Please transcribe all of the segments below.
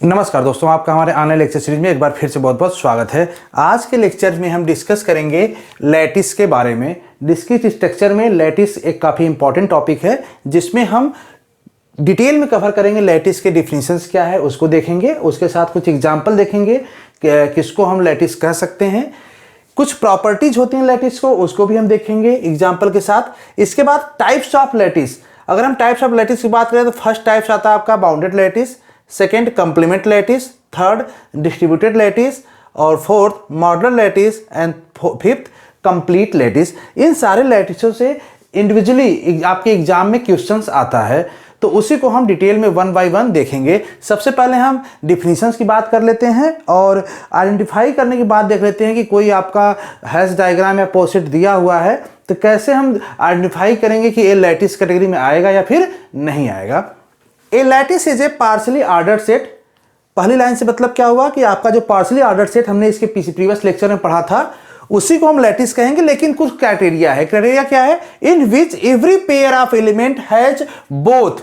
नमस्कार दोस्तों, आपका हमारे ऑनलाइन लेक्चर सीरीज में एक बार फिर से बहुत बहुत स्वागत है। आज के लेक्चर में हम डिस्कस करेंगे लैटिस के बारे में। डिस्क्रीट स्ट्रक्चर में लैटिस एक काफ़ी इंपॉर्टेंट टॉपिक है जिसमें हम डिटेल में कवर करेंगे। लैटिस के डिफिनीशंस क्या है उसको देखेंगे, उसके साथ कुछ एग्जाम्पल देखेंगे किसको हम लैटिस कह सकते हैं। कुछ प्रॉपर्टीज होती हैं लैटिस को, उसको भी हम देखेंगे एग्जाम्पल के साथ। इसके बाद टाइप्स ऑफ लैटिस, अगर हम टाइप्स ऑफ लैटिस की बात करें तो फर्स्ट टाइप्स आता है आपका bounded lattice, second complement lattice, third distributed lattice और fourth modular lattice and fifth complete lattice. इन सारे लैटिसों से इंडिविजुअली आपके एग्जाम में क्वेश्चंस आता है, तो उसी को हम डिटेल में वन बाय वन देखेंगे। सबसे पहले हम डिफिनीशंस की बात कर लेते हैं और आइडेंटिफाई करने के बाद देख लेते हैं कि कोई आपका हैश डायग्राम या पोस्ट दिया हुआ है तो कैसे हम आइडेंटिफाई करेंगे कि ये लैटिस कैटेगरी में आएगा या फिर नहीं आएगा। A lattice is a partially ordered set. पहली लाइन से मतलब क्या हुआ कि आपका जो पार्शली ऑर्डर्ड सेट हमने इसके प्रीवियस लेक्चर में पढ़ा था उसी को हम लैटिस कहेंगे, लेकिन कुछ क्राइटेरिया है। क्राइटेरिया क्या है? In which every pair of element has both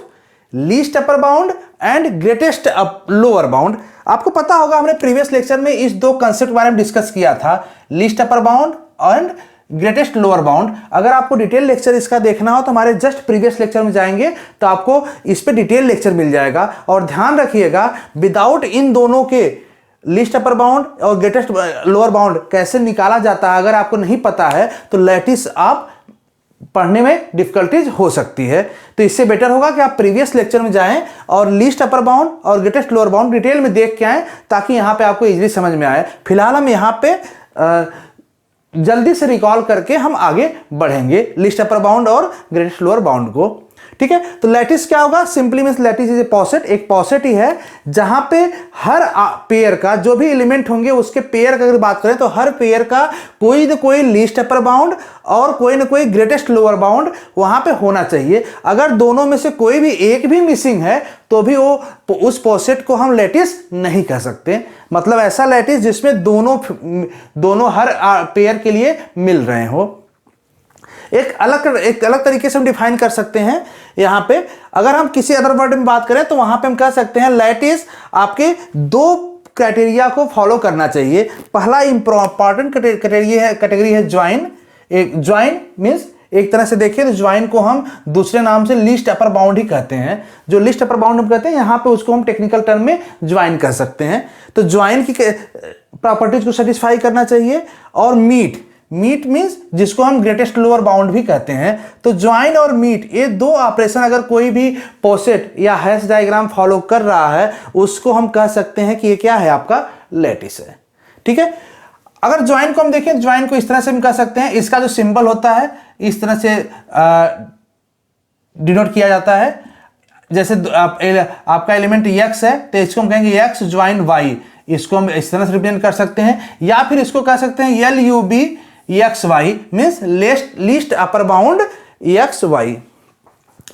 least upper bound and greatest lower bound. आपको पता होगा हमने प्रीवियस लेक्चर में इस दो कंसेप्ट के बारे में डिस्कस किया था, least upper bound and greatest lower bound. अगर आपको डिटेल लेक्चर इसका देखना हो तो हमारे जस्ट प्रीवियस लेक्चर में जाएंगे तो आपको इस पे डिटेल लेक्चर मिल जाएगा। और ध्यान रखिएगा, विदाउट इन दोनों के लिस्ट अपर बाउंड और ग्रेटेस्ट लोअर बाउंड कैसे निकाला जाता है अगर आपको नहीं पता है तो लैटिस आप पढ़ने में डिफिकल्टीज हो सकती है। तो इससे बेटर होगा कि आप प्रीवियस लेक्चर में जाएं और लिस्ट अपर बाउंड और ग्रेटेस्ट लोअर बाउंड डिटेल में देख के आएं ताकि यहां पे आपको इजीली समझ में आए। फिलहाल हम यहां पे जल्दी से रिकॉल करके हम आगे बढ़ेंगे लिस्ट अपर बाउंड और ग्रेटेस्ट लोअर बाउंड को। ठीक है, तो लैटिस क्या होगा? Simply means lattice is a poset. एक पॉसेट ही है जहां पे हर पेयर का जो भी एलिमेंट होंगे उसके पेयर का अगर बात करें तो हर पेयर का कोई ना कोई लीस्ट अपर बाउंड और कोई ना कोई ग्रेटेस्ट लोअर बाउंड वहां पे होना चाहिए। अगर दोनों में से कोई भी एक भी मिसिंग है तो भी वो उस पॉसेट को हम लैटिस नहीं कह सकते। मतलब ऐसा लैटिस जिसमें दोनों हर पेयर के लिए मिल रहे हो। एक अलग तरीके से हम डिफाइन कर सकते हैं। यहां पे अगर हम किसी अदर वर्ड में बात करें तो वहां पे हम कह सकते हैं लैटिस आपके दो क्राइटेरिया को फॉलो करना चाहिए। पहला इंपॉर्टेंट कैटेगरी है ज्वाइन। एक ज्वाइन मींस एक तरह से देखिए तो ज्वाइन को हम दूसरे नाम से लिस्ट अपर बाउंड ही कहते हैं। जो लिस्ट अपर बाउंड हम कहते हैं यहां पे उसको हम टेक्निकल टर्म में ज्वाइन कह सकते हैं। तो ज्वाइन की प्रॉपर्टीज को सेटिस्फाई करना चाहिए। और मीट मींस जिसको हम ग्रेटेस्ट लोअर बाउंड भी कहते हैं। तो ज्वाइन और मीट ये दो ऑपरेशन अगर कोई भी पोसेट या हैश डायग्राम फॉलो कर रहा है उसको हम कह सकते हैं कि ये क्या है, आपका लैटिस है। ठीक है, अगर ज्वाइन को हम देखें, ज्वाइन को इस तरह से हम कह सकते हैं, इसका जो सिंबल होता है इस तरह से डिनोट किया जाता है। जैसे आपका एलिमेंट x है तो इसको हम कहेंगे x ज्वाइन y, इसको हम इस तरह से रिप्रेजेंट कर सकते हैं। या फिर इसको कह सकते हैं LUB XY means least upper bound XY।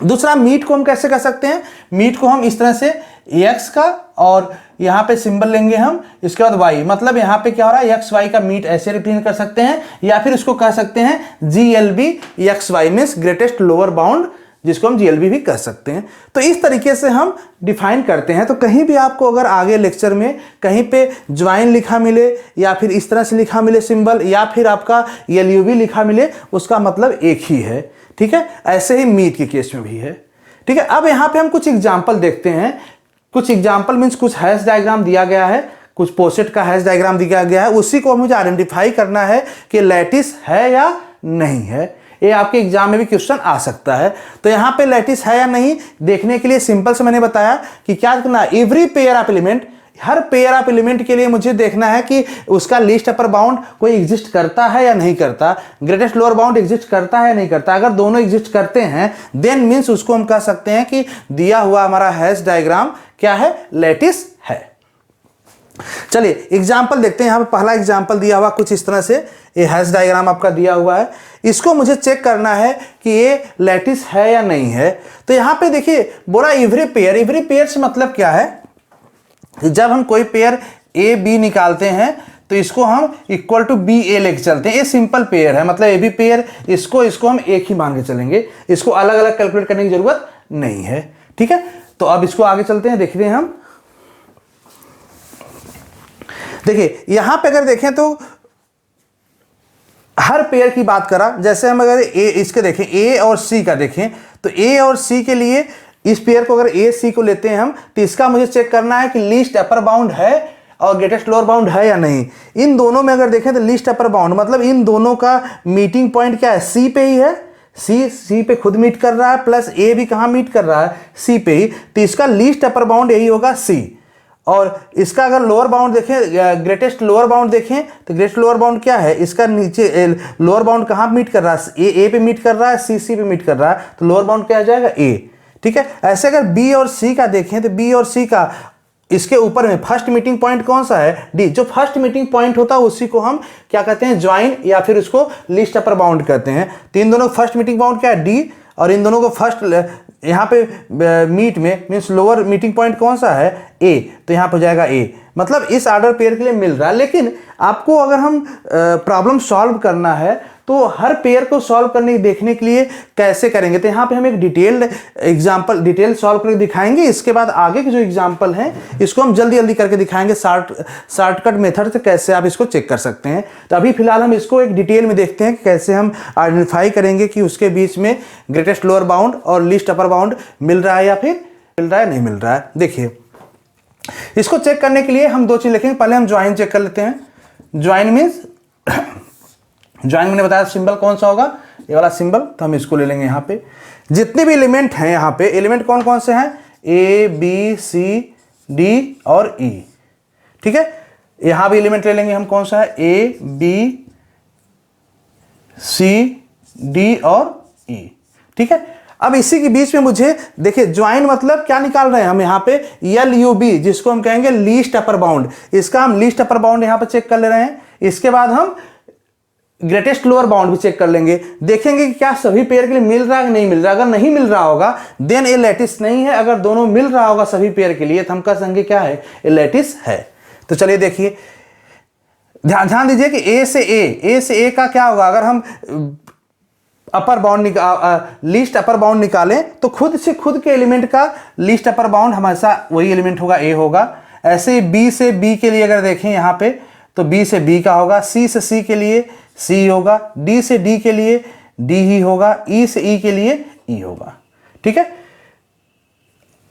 दूसरा मीट को हम कैसे कह सकते हैं? मीट को हम इस तरह से x का और यहां पे सिंबल लेंगे हम, इसके बाद y, मतलब यहां पे क्या हो रहा है XY का मीट ऐसे रिप्रेजेंट कर सकते हैं। या फिर इसको कह सकते हैं GLB XY means greatest lower bound, जिसको हम GLB भी कह सकते हैं। तो इस तरीके से हम डिफाइन करते हैं। तो कहीं भी आपको अगर आगे लेक्चर में कहीं पे ज्वाइन लिखा मिले या फिर इस तरह से लिखा मिले सिंबल या फिर आपका LUB लिखा मिले उसका मतलब एक ही है। ठीक है, ऐसे ही मीट के केस में भी है। ठीक है, अब यहाँ पे हम कुछ एग्जाम्पल देखते हैं। कुछ एग्जाम्पल मीन्स कुछ हैश डायग्राम दिया गया है, कुछ पोसेट का हैश डायग्राम दिया गया है, उसी को मुझे आइडेंटिफाई करना है कि लैटिस है या नहीं है। ये आपके एग्जाम में भी क्वेश्चन आ सकता है। तो यहाँ पे लैटिस है या नहीं देखने के लिए सिंपल से मैंने बताया कि क्या करना, every pair of element, her pair of element के लिए मुझे देखना है कि उसका लिस्ट अपर बाउंड कोई एग्जिस्ट करता है या नहीं करता, ग्रेटेस्ट लोअर बाउंड एग्जिस्ट करता है या नहीं करता। अगर दोनों एग्जिस्ट करते हैं देन मीन्स उसको हम कह सकते हैं कि दिया हुआ हमारा हैश डायग्राम क्या है, लैटिस है। चलिए एग्जाम्पल देखते हैं। यहाँ पे पहला एग्जाम्पल दिया हुआ कुछ इस तरह से, ये हैश डायग्राम आपका दिया हुआ है। इसको मुझे चेक करना है कि ये लैटिस है या नहीं है। तो यहाँ पे देखिए बोला एवरी पेयर से मतलब क्या है, जब हम कोई पेयर AB निकालते हैं तो इसको हम इक्वल टू BA लेके चलते हैं। ये सिंपल पेयर है, मतलब AB पेयर, इसको हम एक ही मान के चलेंगे, इसको अलग अलग कैलकुलेट करने की जरूरत नहीं है। ठीक है, तो अब इसको आगे चलते हैं, देखते हैं हम। देखिए यहां पे अगर देखें तो हर पेयर की बात करा, जैसे हम अगर ए इसके देखें, ए और सी का देखें, तो ए और सी के लिए इस पेयर को अगर ए सी को लेते हैं हम, तो इसका मुझे चेक करना है कि लीस्ट अपर बाउंड है और ग्रेटेस्ट लोअर बाउंड है या नहीं। इन दोनों में अगर देखें तो लीस्ट अपर बाउंड मतलब इन दोनों का मीटिंग पॉइंट क्या है, सी पे ही है। सी पे खुद मीट कर रहा है, प्लस ए भी कहां मीट कर रहा है, सी पे ही। तो इसका लीस्ट अपर बाउंड यही होगा सी। और इसका अगर लोअर बाउंड देखें, ग्रेटेस्ट लोअर बाउंड देखें, तो ग्रेटेस्ट लोअर बाउंड क्या है, इसका नीचे लोअर बाउंड कहां मीट कर रहा है, ए पे मीट कर रहा है, सी पे मीट कर रहा है, तो लोअर बाउंड क्या आ जाएगा, ए। ठीक है। ऐसे अगर बी और सी का देखें, तो बी और सी का इसके ऊपर में फर्स्ट मीटिंग पॉइंट कौन सा है, डी। जो फर्स्ट मीटिंग पॉइंट होता है उसी को हम क्या कहते हैं, ज्वाइन, या फिर उसको लीस्ट अपर बाउंड कहते हैं। तो इन दोनों का फर्स्ट मीटिंग बाउंड क्या है, डी, और इन दोनों को फर्स्ट यहाँ पे मीट में मीन्स लोअर मीटिंग पॉइंट कौन सा है, ए, तो यहाँ पर हो जाएगा ए। मतलब इस ऑर्डर पेयर के लिए मिल रहा है। लेकिन आपको अगर हम प्रॉब्लम सॉल्व करना है तो हर पेयर को सॉल्व करने देखने के लिए कैसे करेंगे, तो यहाँ पे हम एक डिटेल सॉल्व करके दिखाएंगे। इसके बाद आगे के जो एग्जाम्पल हैं इसको हम जल्दी जल्दी करके दिखाएंगे, शॉर्टकट मेथड से कैसे आप इसको चेक कर सकते हैं। तो अभी फिलहाल हम इसको एक डिटेल में देखते हैं कि कैसे हम आइडेंटिफाई करेंगे कि उसके बीच में ग्रेटेस्ट लोअर बाउंड और लीस्ट अपर बाउंड मिल रहा है या फिर मिल रहा है नहीं मिल रहा है। देखिए इसको चेक करने के लिए हम दो चीज लिखेंगे। पहले हम ज्वाइन चेक कर लेते हैं। ज्वाइन मीन्स ज्वाइन मैंने बताया सिंबल कौन सा होगा, ये वाला सिंबल, तो हम इसको ले लेंगे। यहाँ पे जितने भी एलिमेंट हैं, यहाँ पे एलिमेंट कौन कौन से हैं, ए बी सी डी और ई। ठीक है। यहाँ भी एलिमेंट ले लेंगे हम, कौन सा है, ए बी सी डी और ई। ठीक है। अब इसी के बीच में मुझे देखिए ज्वाइन मतलब क्या निकाल रहे हैं हम, यहाँ पे एल यू बी, जिसको हम कहेंगे लीस्ट अपर बाउंड। इसका हम लीस्ट अपर बाउंड यहाँ पे चेक कर ले रहे हैं। इसके बाद हम ग्रेटेस्ट लोअर बाउंड भी चेक कर लेंगे, देखेंगे कि क्या सभी पेयर के लिए मिल रहा है कि नहीं मिल रहा। अगर नहीं मिल रहा होगा देन ए लैटिस नहीं है। अगर दोनों मिल रहा होगा सभी पेयर के लिए तो हम कह सकेंगे क्या है, ए लैटिस है। तो चलिए देखिए, ध्यान दीजिए कि ए से ए का क्या होगा, अगर हम upper bound least upper bound निकालें तो खुद से खुद के एलिमेंट का लीस्ट अपर बाउंड हमेशा वही एलिमेंट होगा, ए होगा। ऐसे बी से बी के लिए अगर देखें यहाँ पे, तो बी से बी का होगा, सी से सी के लिए सी होगा, डी से डी के लिए डी ही होगा, ई से ई के लिए ई होगा। ठीक है।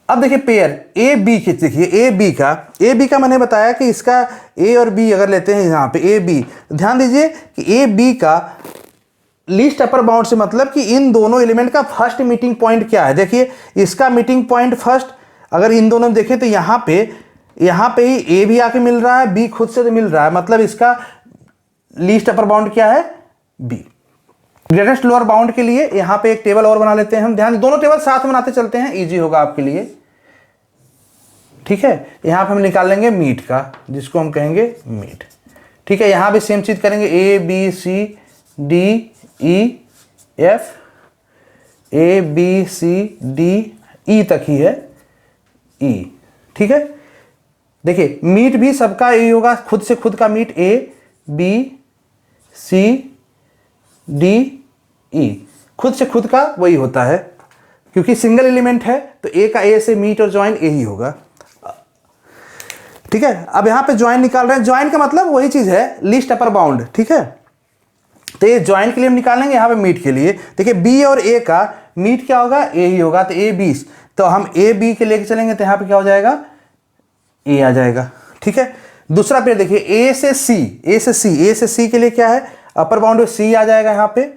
अब देखिए पेयर ए बी की, देखिए ए बी का मैंने बताया कि इसका ए और बी अगर लेते हैं यहाँ पे ए बी, ध्यान दीजिए कि ए बी का लीस्ट अपर बाउंड से मतलब कि इन दोनों एलिमेंट का फर्स्ट मीटिंग पॉइंट क्या है। देखिए इसका मीटिंग पॉइंट फर्स्ट, अगर इन दोनों में देखें तो यहाँ पे ही ए भी आके मिल रहा है, बी खुद से तो मिल रहा है, मतलब इसका लीस्ट अपर बाउंड क्या है, बी। ग्रेटेस्ट लोअर बाउंड के लिए यहां पे एक टेबल और बना लेते हैं हम। ध्यान, दोनों टेबल साथ में बनाते चलते हैं, इजी होगा आपके लिए। ठीक है। यहां पे हम निकाल लेंगे मीट का, जिसको हम कहेंगे मीट। ठीक है। यहां भी सेम चीज करेंगे, A B C D E F, A B C D E तक ही है, ई। ठीक है। देखिए मीट भी सबका ए होगा, खुद से खुद का meet, A B C D E, खुद से खुद का वही होता है, क्योंकि सिंगल एलिमेंट है तो ए का ए से मीट और ज्वाइन ए ही होगा। ठीक है। अब यहां पे ज्वाइन निकाल रहे हैं, ज्वाइन का मतलब वही चीज है, लिस्ट अपर बाउंड। ठीक है। तो ये ज्वाइन के लिए हम निकालेंगे, यहां पे मीट के लिए देखिए बी और ए का मीट क्या होगा, ए ही होगा, तो ए 20, तो हम ए बी के लेके चलेंगे तो यहां पे क्या हो जाएगा, ए आ जाएगा। ठीक है। दूसरा पेयर देखिए ए से सी के लिए क्या है, अपर बाउंड सी आ जाएगा, यहाँ पे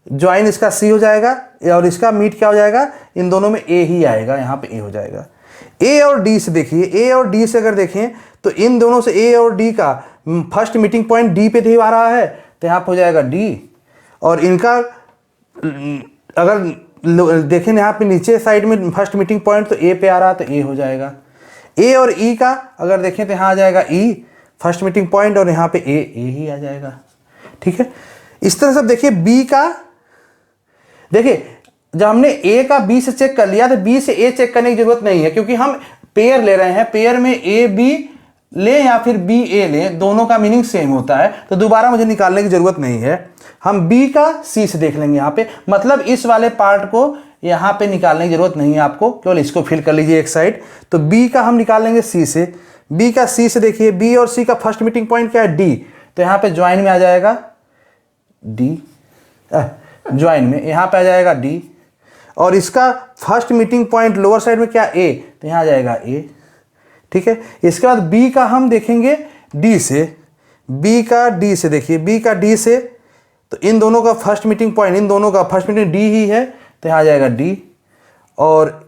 ज्वाइन इसका सी हो जाएगा और इसका मीट क्या हो जाएगा, इन दोनों में ए ही आएगा, यहाँ पे ए हो जाएगा। ए और डी से देखिए, ए और डी से अगर देखें तो इन दोनों से ए और डी का फर्स्ट मीटिंग पॉइंट डी पे ही आ रहा है, तो यहाँ पे हो जाएगा डी। और इनका अगर देखें यहाँ पे नीचे साइड में फर्स्ट मीटिंग पॉइंट तो ए पे आ रहा है, तो ए हो जाएगा। ए और ई का अगर देखें तो यहाँ आ जाएगा ई फर्स्ट मीटिंग पॉइंट, और यहाँ पे ए ही आ जाएगा। ठीक है। इस तरह से देखिए बी का, देखिए जब हमने ए का बी से चेक कर लिया तो बी से ए चेक करने की जरूरत नहीं है, क्योंकि हम पेयर ले रहे हैं, पेयर में ए बी लें या फिर बी ए लें, दोनों का मीनिंग सेम होता है, तो दोबारा मुझे निकालने की जरूरत नहीं है। हम बी का सी से देख लेंगे यहाँ पे, मतलब इस वाले पार्ट को यहाँ पे निकालने की जरूरत नहीं है आपको, केवल इसको फिल कर लीजिए एक साइड। तो बी का हम निकाल लेंगे सी से, बी का सी से देखिए, बी और सी का फर्स्ट मीटिंग पॉइंट क्या है, डी, तो यहाँ पे ज्वाइन में आ जाएगा डी, ज्वाइन में यहाँ पे आ जाएगा डी, और इसका first meeting point lower side में क्या, ए, तो यहाँ आ जाएगा ए। ठीक है, इसके बाद बी का हम देखेंगे डी से, बी का डी से देखिए, बी का डी से, तो इन दोनों का फर्स्ट मीटिंग पॉइंट, इन दोनों का फर्स्ट मीटिंग डी ही है, तो यहाँ आ जाएगा डी। और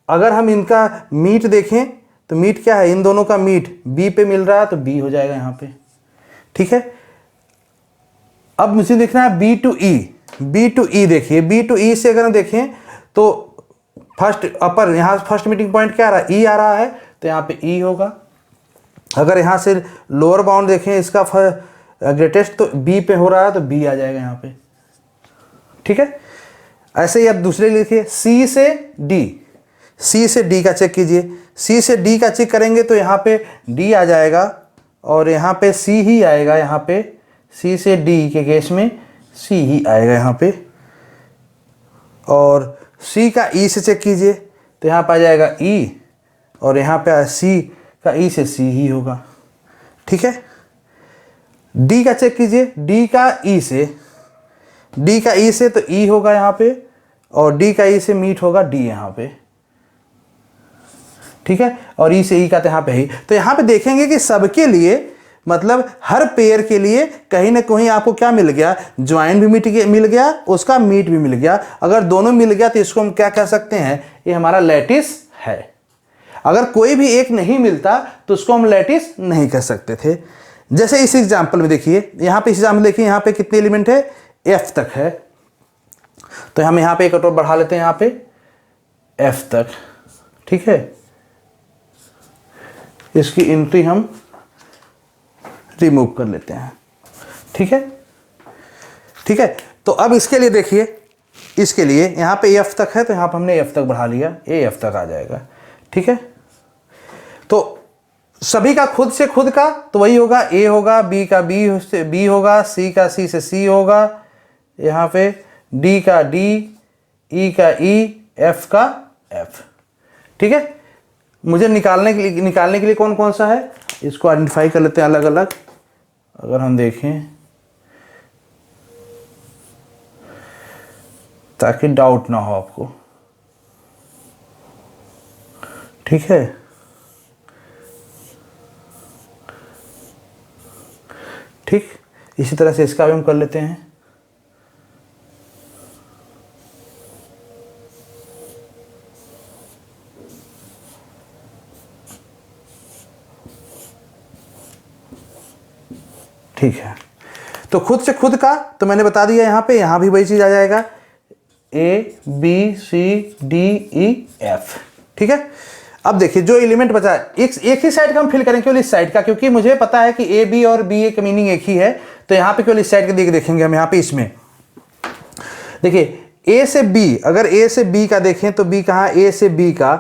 अगर हम इनका मीट देखें तो मीट क्या है, इन दोनों का मीट बी पे मिल रहा है, तो बी हो जाएगा यहाँ पे। ठीक है, अब मुझे देखना है B to E, B to E देखिए, बी टू ई से अगर हम देखें तो फर्स्ट अपर, यहाँ फर्स्ट मीटिंग पॉइंट क्या आ रहा है, ई आ रहा है, तो यहाँ पे ई होगा। अगर यहाँ से लोअर बाउंड देखें इसका ग्रेटेस्ट, तो बी पे हो रहा है, तो बी आ जाएगा यहाँ पे। ठीक है, ऐसे ही अब दूसरे लिखिए, सी से डी, सी से डी का चेक कीजिए, सी से डी का चेक करेंगे तो यहाँ पे डी आ जाएगा, और यहाँ पे सी ही आएगा, यहाँ पे सी से डी के केस में सी ही आएगा यहाँ पे। और सी का ई से चेक कीजिए तो यहाँ पे आ जाएगा ई, और यहाँ पे सी का ई से सी ही होगा। ठीक है, डी का चेक कीजिए, डी का ई से, डी का ई से तो ई होगा यहाँ पे, और डी का ई से मीट होगा डी यहाँ पे। ठीक है, और ई से ई का तो यहाँ पे ही। तो यहाँ पे देखेंगे कि सबके लिए, मतलब हर पेयर के लिए कहीं ना कहीं आपको क्या मिल गया, ज्वाइन भी मिल गया, उसका मीट भी मिल गया। अगर दोनों मिल गया तो इसको हम क्या कह सकते हैं, ये हमारा लैटिस है। अगर कोई भी एक नहीं मिलता तो उसको हम लैटिस नहीं कह सकते थे। जैसे इस एग्जाम्पल में देखिए, यहाँ पे इस एग्जाम्पल देखिए, यहाँ पे कितने एलिमेंट है, एफ तक है, तो हम यहाँ पे एक और बढ़ा लेते हैं, यहाँ पे एफ तक। ठीक है, इसकी एंट्री हम रिमूव कर लेते हैं। ठीक है, ठीक है, तो अब इसके लिए देखिए, इसके लिए यहाँ पे एफ तक है, तो यहाँ पे हमने एफ तक बढ़ा लिया, ए एफ तक आ जाएगा। ठीक है, तो सभी का खुद से खुद का तो वही होगा, ए होगा, बी का बी से बी होगा, सी का सी से सी होगा, यहाँ पे डी का डी, ई का ई, एफ का एफ। ठीक है, मुझे निकालने के लिए कौन कौन सा है, इसको आइडेंटिफाई कर लेते हैं अलग अलग। अगर हम देखें ताकि डाउट ना हो आपको। ठीक है, ठीक, इसी तरह से इसका भी हम कर लेते हैं। ठीक है, तो खुद से खुद का तो मैंने बता दिया, यहाँ पे यहाँ भी वही चीज आ जाएगा, A B C D E F. ठीक है, अब देखिए जो एलिमेंट बचा है, एक ही साइड का हम फिल करेंगे, केवल इस साइड का, क्योंकि मुझे पता है कि ए बी और बी ए का मीनिंग एक ही है, तो यहाँ पे केवल इस साइड के देखेंगे हम। यहाँ पे इसमें देखिए ए से बी, अगर ए से बी का देखें तो बी कहाँ, ए से बी का,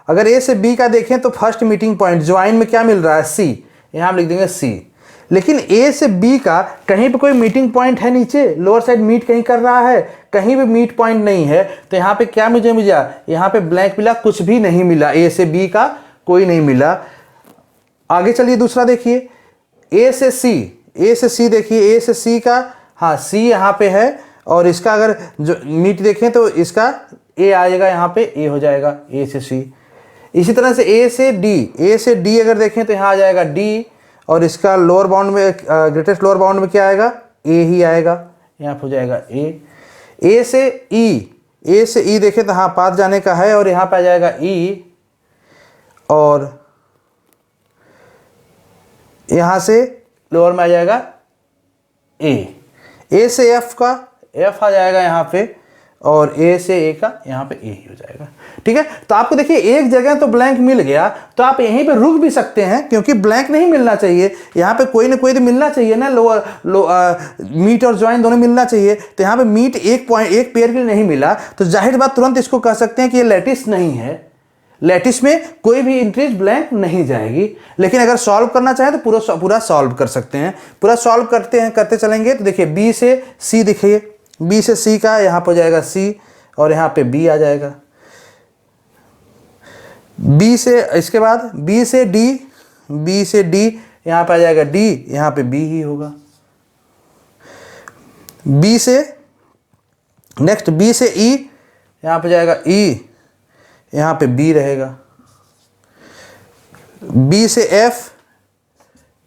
अगर ए से बी का देखें तो फर्स्ट मीटिंग पॉइंट ज्वाइन में क्या मिल रहा है, सी, यहाँ हम लिख देंगे सी। लेकिन ए से बी का कहीं पे कोई मीटिंग पॉइंट है नीचे, लोअर साइड मीट कहीं कर रहा है, कहीं भी मीट पॉइंट नहीं है, तो यहाँ पे क्या मुझे मिला, यहाँ पे ब्लैंक मिला, कुछ भी नहीं मिला, ए से बी का कोई नहीं मिला। आगे चलिए दूसरा देखिए, ए से सी, ए से सी देखिए, ए से सी का, हाँ सी यहाँ पे है, और इसका अगर जो मीट देखें तो इसका ए आएगा, यहाँ पे ए हो जाएगा, ए से सी। इसी तरह से ए से डी, ए से डी अगर देखें तो यहाँ आ जाएगा डी, और इसका लोअर बाउंड में ग्रेटेस्ट लोअर बाउंड में क्या आएगा, ए ही आएगा, यहाँ हो जाएगा ए। ए से ई, ए से ई देखें तो हाँ पाथ जाने का है, और यहाँ पे आ जाएगा ई, और यहाँ से लोअर में आ जाएगा ए। ए से एफ का एफ आ जाएगा यहाँ पे, और ए से ए का यहाँ पे ए ही हो जाएगा। ठीक है, तो आपको देखिए एक जगह तो ब्लैंक मिल गया, तो आप यहीं पे रुक भी सकते हैं, क्योंकि ब्लैंक नहीं मिलना चाहिए, यहाँ पे कोई ना कोई तो मिलना चाहिए ना, मीट और ज्वाइन दोनों मिलना चाहिए। तो यहाँ पे मीट एक पेयर के लिए नहीं मिला, तो जाहिर बात तुरंत इसको कह सकते हैं कि ये लैटिस नहीं है, लैटिस में कोई भी एंट्रीज ब्लैंक नहीं जाएगी। लेकिन अगर सॉल्व करना चाहें तो पूरा सॉल्व कर सकते हैं, पूरा सॉल्व करते चलेंगे। तो देखिए बी से सी दिखाइए, बी से सी का यहाँ पर जाएगा सी, और यहाँ पे बी आ जाएगा। बी से, इसके बाद बी से डी, बी से डी, यहाँ पे आ जाएगा डी, यहाँ पे बी ही होगा। बी से नेक्स्ट बी से ई, यहाँ पे जाएगा ई, यहाँ पे बी रहेगा। बी से एफ,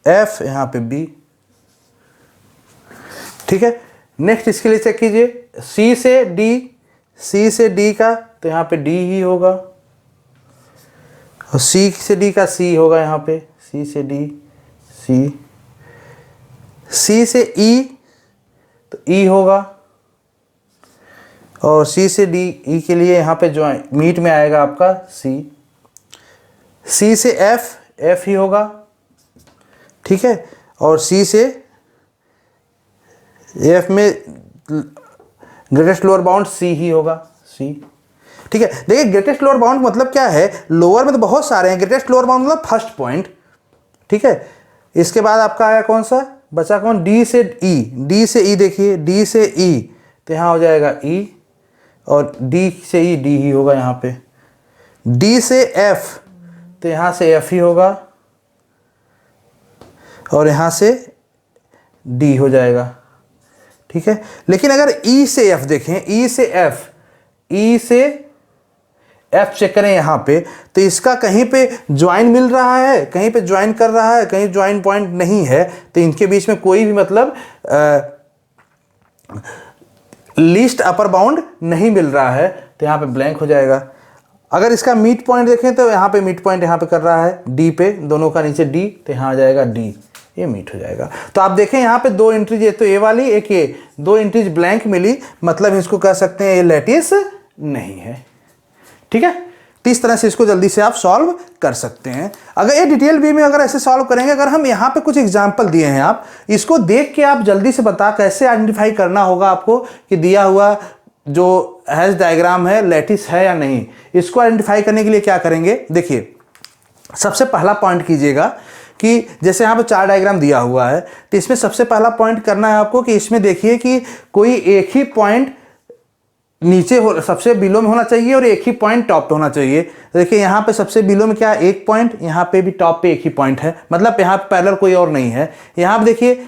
एफ यहाँ पे बी। ठीक है, नेक्स्ट इसके लिए चेक कीजिए, सी से डी, सी से डी का तो यहाँ पे डी ही होगा, और सी से डी का सी होगा यहाँ पे, सी से डी सी। सी से ई तो ई होगा, और सी से डी ई के लिए यहाँ पे ज्वाइन मीट में आएगा आपका सी। सी से एफ, एफ ही होगा। ठीक है, और सी से एफ में ग्रेटेस्ट लोअर बाउंड सी ही होगा, सी। ठीक है, देखिए ग्रेटेस्ट लोअर बाउंड मतलब क्या है, लोअर में तो बहुत सारे हैं, ग्रेटेस्ट लोअर बाउंड मतलब फर्स्ट पॉइंट। ठीक है, इसके बाद आपका आया कौन सा, बचा कौन, डी से ई, डी से ई देखिए, डी से ई तो यहाँ हो जाएगा ई, और डी से ई डी ही होगा यहाँ पे। डी से एफ तो यहाँ से एफ ही होगा, और यहाँ से डी हो जाएगा। ठीक है, लेकिन अगर ई से एफ देखें, ई से एफ, ई से एफ चेक करें यहाँ पे, तो इसका कहीं पे ज्वाइन मिल रहा है, कहीं पे ज्वाइन कर रहा है, कहीं ज्वाइन पॉइंट नहीं है, तो इनके बीच में कोई भी मतलब लीस्ट अपर बाउंड नहीं मिल रहा है, तो यहाँ पे ब्लैंक हो जाएगा। अगर इसका मिड पॉइंट देखें तो यहाँ पे मिड पॉइंट यहाँ पे कर रहा है डी पे, दोनों का नीचे डी, तो यहाँ आ जाएगा डी, ये मीट हो जाएगा। तो आप देखें यहाँ पे दो एंट्रीज, एक तो ए वाली एक ये, दो एंट्रीज ब्लैंक मिली, मतलब इसको कह सकते हैं ये लैटिस नहीं है। ठीक है, तो इस तरह से इसको जल्दी से आप सॉल्व कर सकते हैं। अगर ये डिटेल वे में अगर ऐसे सॉल्व करेंगे, अगर हम यहाँ पे कुछ एग्जांपल दिए हैं, आप इसको देख के आप जल्दी से बता कैसे आइडेंटिफाई करना होगा आपको कि दिया हुआ जो हैश डायग्राम है लैटिस है या नहीं। इसको आइडेंटिफाई करने के लिए क्या करेंगे, देखिए सबसे पहला पॉइंट कीजिएगा कि जैसे यहाँ पे चार डायग्राम दिया हुआ है, तो इसमें सबसे पहला पॉइंट करना है आपको कि इसमें देखिए कि कोई एक ही पॉइंट नीचे हो, सबसे बिलो में होना चाहिए, और एक ही पॉइंट टॉप पे होना चाहिए। देखिए यहाँ पे सबसे बिलो में क्या है, एक पॉइंट, यहाँ पे भी टॉप पे एक ही पॉइंट है, मतलब यहाँ पे पैरेलल कोई और नहीं है। यहाँ पे देखिए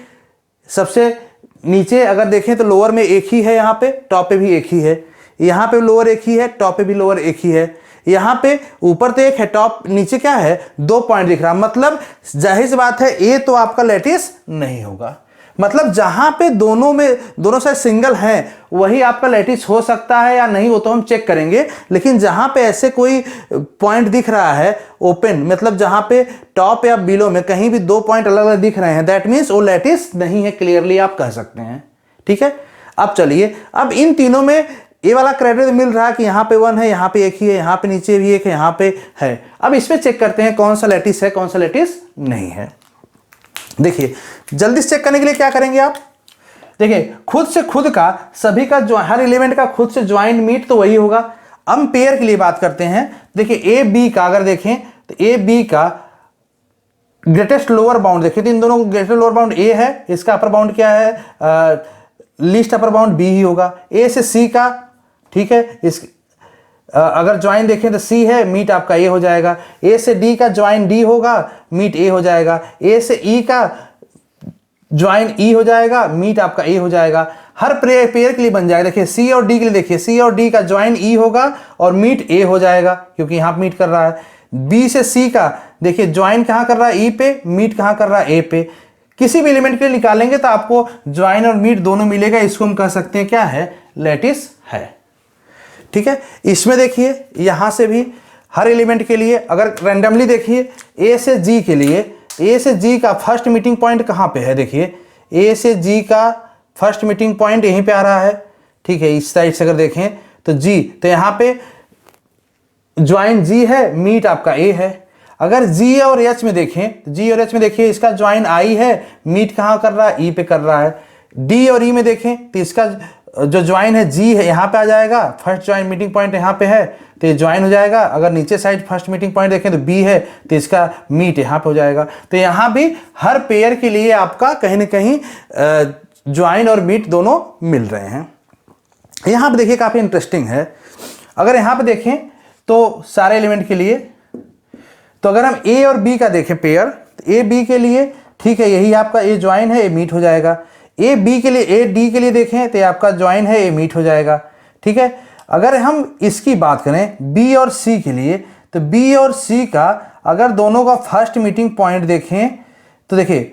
सबसे नीचे अगर देखें तो लोअर में एक ही है, यहाँ पे टॉप पे भी एक ही है, यहाँ पे लोअर एक ही है, टॉप पे भी लोअर एक ही है, यहाँ पे ऊपर तो एक है, टॉप नीचे क्या है, दो पॉइंट दिख रहा, मतलब जाहिर सी बात है ए तो आपका लैटिस नहीं होगा। मतलब जहां पे दोनों साइड सिंगल हैं वही आपका लैटिस हो सकता है या नहीं, वो तो हम चेक करेंगे। लेकिन जहां पे ऐसे कोई पॉइंट दिख रहा है ओपन, मतलब जहां पे टॉप या बिलो में कहीं भी दो पॉइंट अलग अलग दिख रहे हैं, दैट मीन्स वो लैटिस नहीं है, क्लियरली आप कह सकते हैं। ठीक है, अब चलिए, अब इन तीनों में ये वाला क्राइटेरिया मिल रहा है कि यहाँ पे वन है, यहाँ पे एक ही है, यहाँ पे नीचे भी एक है, यहाँ पे है। अब इसमें चेक करते हैं कौन सा लैटिस है, कौन सा लैटिस नहीं है। देखिए जल्दी से चेक करने के लिए क्या करेंगे आप, देखिए खुद से खुद का सभी का जो हर एलिमेंट का खुद से ज्वाइन मीट तो वही होगा। हम पेयर के लिए बात करते हैं, देखिए ए बी का अगर देखें तो ए बी का ग्रेटेस्ट लोअर बाउंड देखिए, तो इन दोनों को ग्रेटेस्ट लोअर बाउंड ए है, इसका अपर बाउंड क्या है, लीस्ट अपर बाउंड बी ही होगा। ए से सी का, ठीक है, इस अगर ज्वाइन देखें तो सी है, मीट आपका ए हो जाएगा। ए से डी का ज्वाइन डी होगा, मीट ए हो जाएगा। ए से ई का ज्वाइन ई हो जाएगा, मीट आपका ए हो जाएगा। हर पेयर के लिए बन जाएगा। देखिए सी और डी के लिए देखिए, सी और डी का ज्वाइन ई होगा और मीट ए हो जाएगा क्योंकि यहाँ मीट कर रहा है। बी से सी का देखिए ज्वाइन कहाँ कर रहा है, ई पे, मीट कहाँ कर रहा है, ए पे। किसी भी एलिमेंट के लिए निकालेंगे तो आपको ज्वाइन और मीट दोनों मिलेगा, इसको हम कह सकते हैं क्या है, लैटिस है। ठीक है, इसमें देखिए यहां से भी हर एलिमेंट के लिए अगर रैंडमली देखिए, ए से जी के लिए, ए से जी का फर्स्ट मीटिंग पॉइंट कहां पे है, देखिए ए से जी का फर्स्ट मीटिंग पॉइंट यहीं पे आ रहा है। ठीक है, इस साइड से अगर देखें तो जी, तो यहां पे ज्वाइन जी है, मीट आपका ए है। अगर जी और एच में देखें, जी और एच में देखिए इसका ज्वाइन आई है, मीट कहां कर रहा है, ई पे कर रहा है। डी और ई में देखें तो इसका जो ज्वाइन है जी है, यहाँ पे आ जाएगा, फर्स्ट ज्वाइन मीटिंग पॉइंट यहाँ पे है तो ये ज्वाइन हो जाएगा। अगर नीचे साइड फर्स्ट मीटिंग पॉइंट देखें तो बी है तो इसका मीट यहाँ पे हो जाएगा। तो यहाँ भी हर पेयर के लिए आपका कहीं ना कहीं ज्वाइन और मीट दोनों मिल रहे हैं। यहाँ पे देखिए काफ़ी इंटरेस्टिंग है, अगर यहाँ पे देखें तो सारे एलिमेंट के लिए, तो अगर हम ए और बी का देखें पेयर, तो ए बी के लिए ठीक है, यही आपका ए ज्वाइन है, ए मीट हो जाएगा। ए बी के लिए, ए डी के लिए देखें तो ये आपका ज्वाइन है, ए मीट हो जाएगा। ठीक है, अगर हम इसकी बात करें बी और सी के लिए, तो बी और सी का अगर दोनों का फर्स्ट मीटिंग पॉइंट देखें तो देखिए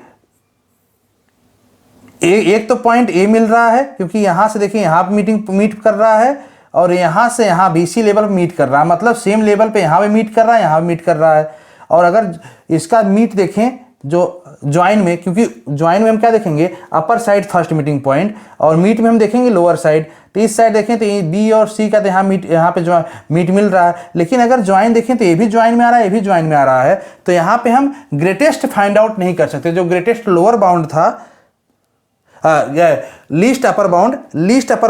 एक तो पॉइंट ए मिल रहा है, क्योंकि यहां से देखिए यहां पे मीट कर रहा है और यहां से यहां बीसी लेवल पे मीट कर रहा है, मतलब सेम लेवल पे यहां पे मीट कर रहा है, यहां पे मीट कर रहा है। और अगर इसका मीट देखें जो ज्वाइन में, क्योंकि ज्वाइन में हम क्या देखेंगे, upper side first meeting point, और मीट में हम देखेंगे लोअर साइड। तो इस साइड देखें तो बी और सी का तो यहाँ पे जो मीट मिल रहा है, लेकिन अगर ज्वाइन देखें तो ये भी ज्वाइन में आ रहा है, ये भी ज्वाइन में आ रहा है। तो यहाँ पे हम ग्रेटेस्ट फाइंड आउट नहीं कर सकते। जो ग्रेटेस्ट लोअर बाउंड था, लीस्ट अपर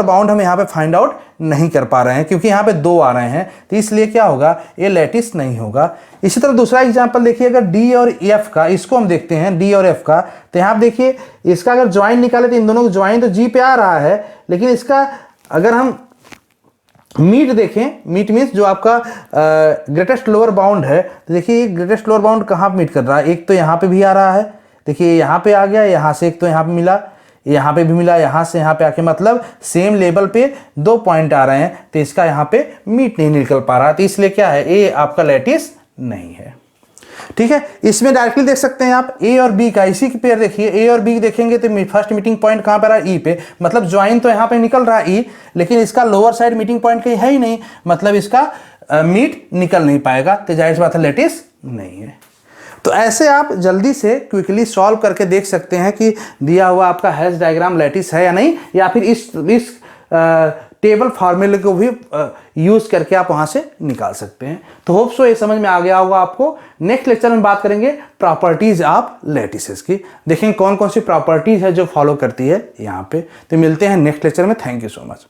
बाउंड हम यहाँ पे फाइंड आउट नहीं कर पा रहे हैं, क्योंकि यहाँ पे 2 आ रहे हैं, तो इसलिए क्या होगा, ये लैटिस नहीं होगा। इसी तरह दूसरा एग्जांपल देखिए, अगर डी और एफ का, इसको हम देखते हैं डी और एफ का, तो यहाँ देखिए इसका अगर ज्वाइन निकाले तो इन दोनों का ज्वाइन तो जी पे आ रहा है, लेकिन इसका अगर हम मीट देखें, मीट मीन्स जो आपका ग्रेटेस्ट लोअर बाउंड है, तो देखिए ग्रेटेस्ट लोअर बाउंड कहाँ पे मीट कर रहा है, एक तो यहाँ पे भी आ रहा है, देखिए यहाँ पे आ गया, यहाँ से एक तो यहाँ पे मिला, यहाँ पे भी मिला, यहाँ से यहाँ पे आके, मतलब सेम लेवल पे 2 पॉइंट आ रहे हैं, तो इसका यहाँ पे मीट नहीं निकल पा रहा, तो इसलिए क्या है, ए आपका लैटिस नहीं है। ठीक है, इसमें डायरेक्टली देख सकते हैं आप ए और बी का, इसी की पेयर देखिए, ए और बी देखेंगे तो फर्स्ट मीटिंग पॉइंट कहाँ पर है, ई पे, मतलब ज्वाइन तो यहाँ पे निकल रहा है ई, लेकिन इसका लोअर साइड मीटिंग पॉइंट कहीं है ही नहीं, मतलब इसका मीट निकल नहीं पाएगा, तो जाहिर सी बात है लैटिस नहीं है। तो ऐसे आप जल्दी से क्विकली सॉल्व करके देख सकते हैं कि दिया हुआ आपका हैश डायग्राम लैटिस है या नहीं, या फिर इस टेबल फार्मूले को भी यूज करके आप वहां से निकाल सकते हैं। तो होप सो ये समझ में आ गया होगा आपको। नेक्स्ट लेक्चर में बात करेंगे प्रॉपर्टीज ऑफ लैटिसेस की, देखेंगे कौन कौन सी प्रॉपर्टीज है जो फॉलो करती है यहाँ पे। तो मिलते हैं नेक्स्ट लेक्चर में। Thank you so much.